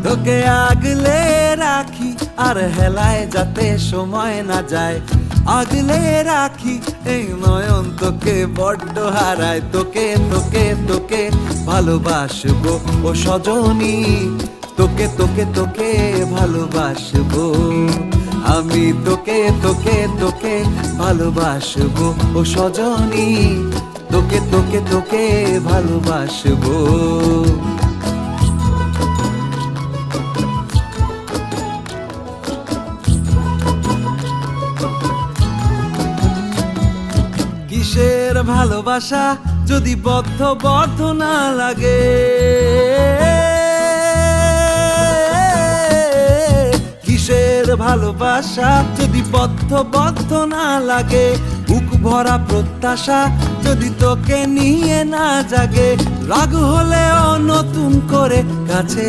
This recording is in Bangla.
তোকে আগলে রাখি আর হেলায় যাতে সময় না যায়, আগলে রাখি এই নয়ন তোকে বড্ড হারায়। তোকে তোকে তোকে ভালোবাসবো ও সজনী, তোকে তোকে তোকে ভালোবাসবো আমি, তোকে তোকে তোকে ভালোবাসবো ও সজনী, তোকে তোকে তোকে ভালোবাসবো। কিসের ভালোবাসা যদি বদ্ধ বদ্ধ না লাগে, কিসের ভালোবাসা যদি বদ্ধ বদ্ধ না লাগে, বুক ভরা প্রত্যাশা যদি তোকে নিয়ে না জাগে, রাগ হলেও নতুন করে কাছে